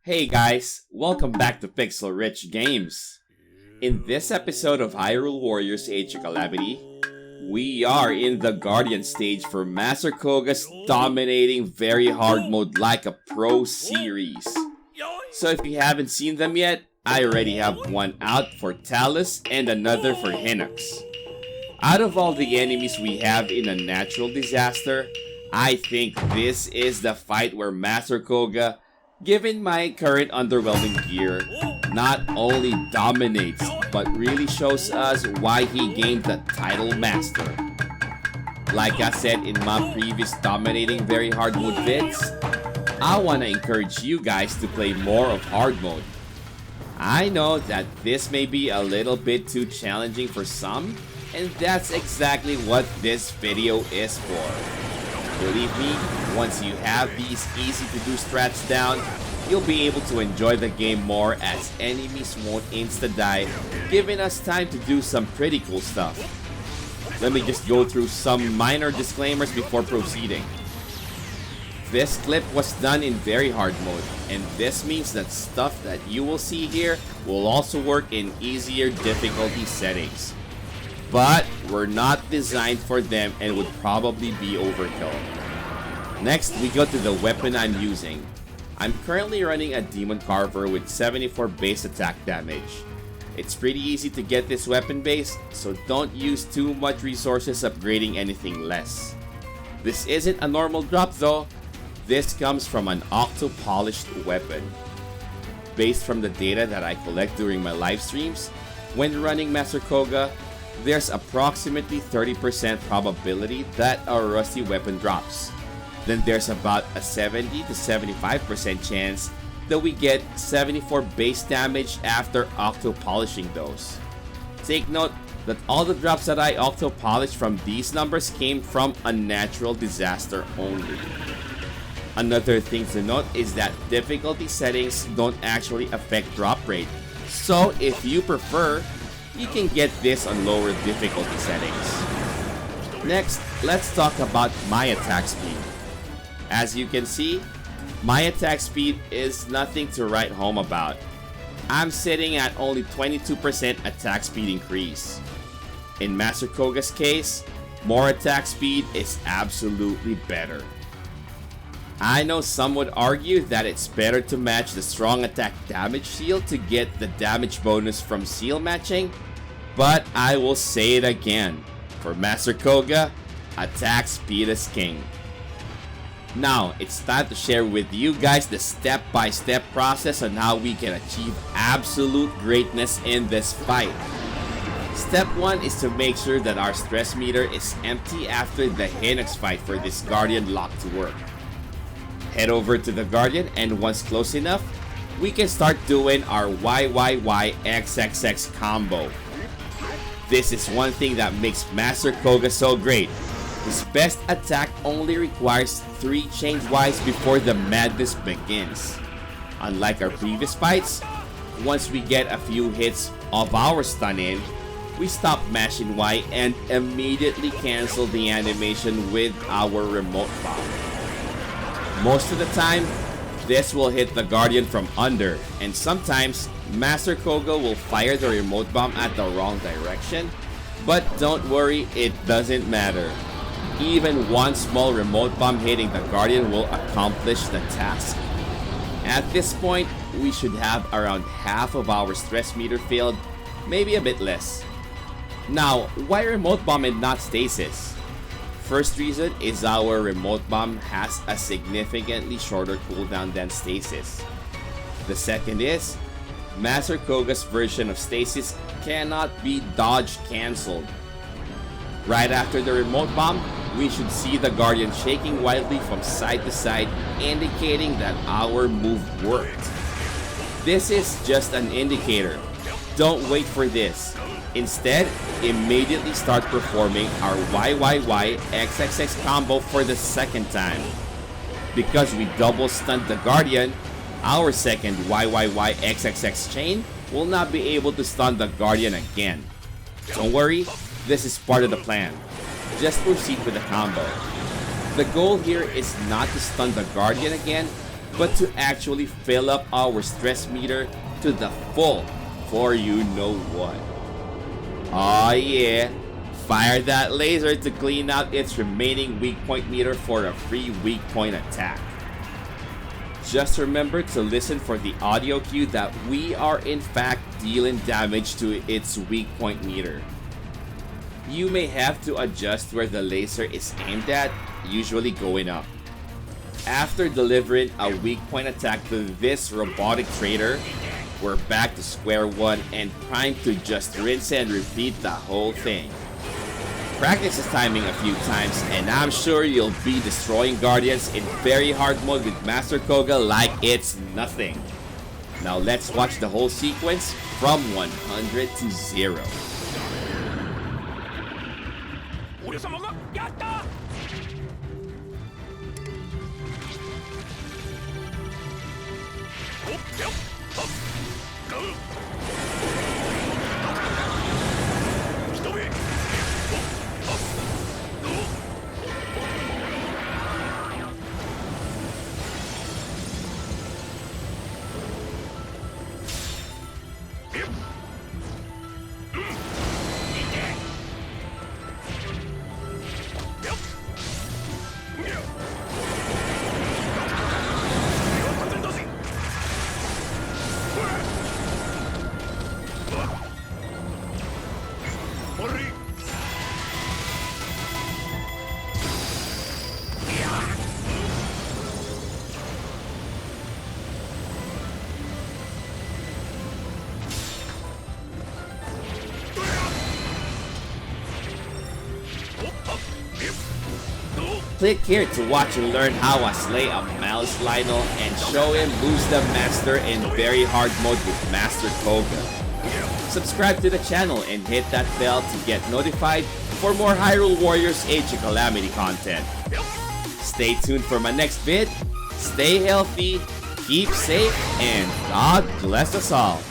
Hey guys, welcome back to Pixel Rich Games. In this episode of Hyrule Warriors Age of Calamity, we are in the Guardian stage for Master Kohga's dominating very hard mode like a pro series. So if you haven't seen them yet, I already have one out for Talus and another for Hinox. Out of all the enemies we have in Unnatural Disaster, I think this is the fight where Master Kohga, given my current underwhelming gear, not only dominates, but really shows us why he gained the title Master. Like I said in my previous dominating very hard mode vids, I wanna encourage you guys to play more of hard mode. I know that this may be a little bit too challenging for some, and that's exactly what this video is for. Believe me, once you have these easy to do strats down, you'll be able to enjoy the game more as enemies won't insta-die, giving us time to do some pretty cool stuff. Let me just go through some minor disclaimers before proceeding. This clip was done in very hard mode, and this means that stuff that you will see here will also work in easier difficulty settings. But we're not designed for them and would probably be overkill. Next, we go to the weapon I'm using. I'm currently running a Demon Carver with 74 base attack damage. It's pretty easy to get this weapon base, so don't use too much resources upgrading anything less. This isn't a normal drop though. This comes from an octo-polished weapon. Based from the data that I collect during my live streams, when running Master Kohga, there's approximately 30% probability that a rusty weapon drops. Then there's about a 70 to 75% chance that we get 74 base damage after octo-polishing those. Take note that all the drops that I octo-polished from these numbers came from Unnatural Disaster only. Another thing to note is that difficulty settings don't actually affect drop rate. So if you prefer, you can get this on lower difficulty settings. Next, let's talk about my attack speed. As you can see, my attack speed is nothing to write home about. I'm sitting at only 22% attack speed increase. In Master Kohga's case, more attack speed is absolutely better. I know some would argue that it's better to match the strong attack damage shield to get the damage bonus from seal matching, but I will say it again, for Master Kohga, attack speed is king. Now, it's time to share with you guys the step-by-step process on how we can achieve absolute greatness in this fight. Step 1 is to make sure that our stress meter is empty after the Hinox fight for this Guardian lock to work. Head over to the Guardian, and once close enough, we can start doing our YYYXXX combo. This is one thing that makes Master Kohga so great. His best attack only requires 3 chain Ys before the madness begins. Unlike our previous fights, once we get a few hits of our stun in, we stop mashing Y and immediately cancel the animation with our remote bomb. Most of the time, this will hit the Guardian from under, and sometimes Master Kohga will fire the remote bomb at the wrong direction, but don't worry, it doesn't matter. Even one small remote bomb hitting the Guardian will accomplish the task. At this point, we should have around half of our stress meter filled, maybe a bit less. Now, why remote bomb and not stasis? First reason is our remote bomb has a significantly shorter cooldown than stasis. The second is, Master Kohga's version of stasis cannot be dodge cancelled. Right after the remote bomb, we should see the Guardian shaking wildly from side to side, indicating that our move worked. This is just an indicator. Don't wait for this. Instead, immediately start performing our YYYXXX combo for the second time. Because we double stunned the Guardian, our second YYYXXX chain will not be able to stun the Guardian again. Don't worry, this is part of the plan. Just proceed with the combo. The goal here is not to stun the Guardian again, but to actually fill up our stress meter to the full for you know what. Aw yeah, fire that laser to clean out its remaining weak point meter for a free weak point attack. Just remember to listen for the audio cue that we are in fact dealing damage to its weak point meter. You may have to adjust where the laser is aimed at, usually going up. After delivering a weak point attack to this robotic trader, we're back to square one and primed to just rinse and repeat the whole thing. Practice this timing a few times and I'm sure you'll be destroying Guardians in very hard mode with Master Kohga like it's nothing. Now let's watch the whole sequence from 100 to 0. Click here to watch and learn how I slay a Malice Lionel and show him who's the master in very hard mode with Master Kohga. Subscribe to the channel and hit that bell to get notified for more Hyrule Warriors Age of Calamity content. Stay tuned for my next vid, stay healthy, keep safe, and God bless us all.